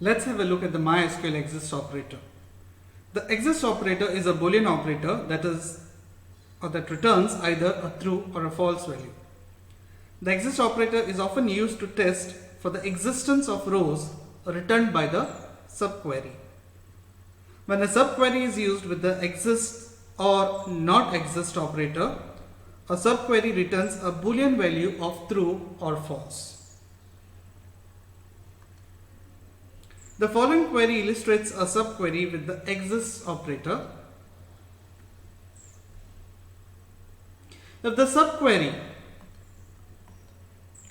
Let's have a look at the MySQL exists operator. The exists operator is a Boolean operator that returns either a true or a false value. The exists operator is often used to test for the existence of rows returned by the subquery. When a subquery is used with the exist or not exist operator, a subquery returns a Boolean value of true or false. The following query illustrates a subquery with the exists operator. If the subquery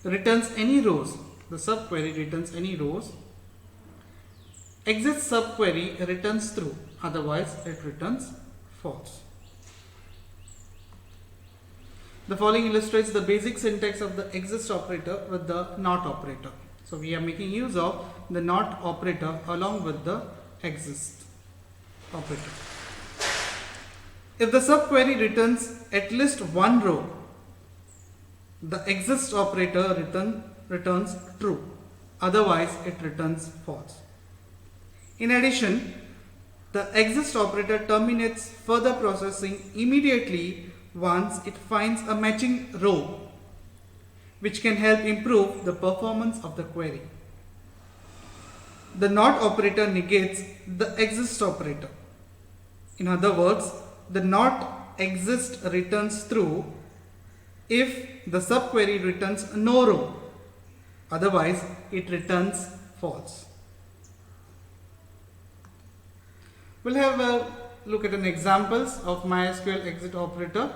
returns any rows, exists subquery returns true, otherwise it returns false. The following illustrates the basic syntax of the exists operator with the not operator. So we are making use of the not operator along with the exist operator. If the subquery returns at least one row, the exist operator returns true, otherwise it returns false. In addition, the exist operator terminates further processing immediately once it finds a matching row, which can help improve the performance of the query. The not operator negates the exist operator. In other words, the not exist returns true if the subquery returns no row, otherwise it returns false. We'll have a look at an examples of MySQL exit operator.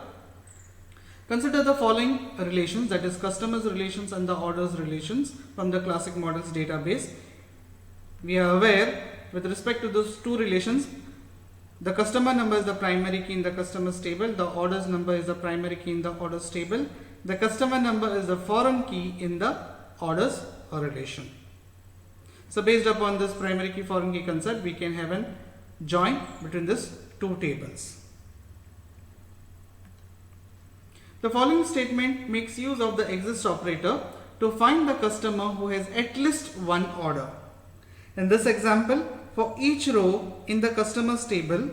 Consider the following relations, that is customers relations and the orders relations from the classic models database. We are aware with respect to those two relations, the customer number is the primary key in the customers table, the orders number is the primary key in the orders table, the customer number is the foreign key in the orders relation. So based upon this primary key foreign key concept, we can have an join between these two tables. The following statement makes use of the exist operator to find the customer who has at least one order. In this example, for each row in the customers table,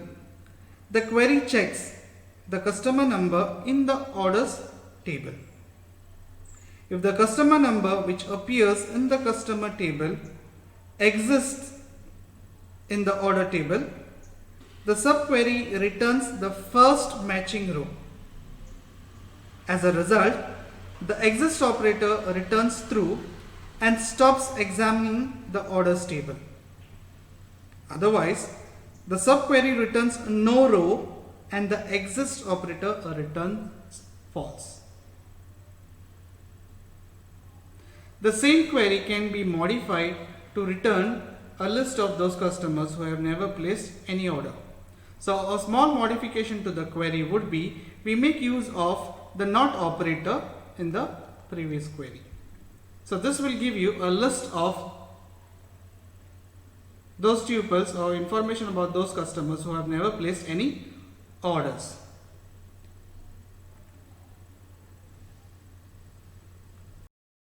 the query checks the customer number in the orders table. If the customer number which appears in the customer table exists in the order table, the subquery returns the first matching row. As a result, the exist operator returns true and stops examining the orders table. Otherwise, the subquery returns no row and the exist operator returns false. The same query can be modified to return a list of those customers who have never placed any order. So a small modification to the query would be, we make use of the not operator in the previous query. So this will give you a list of those tuples or information about those customers who have never placed any orders.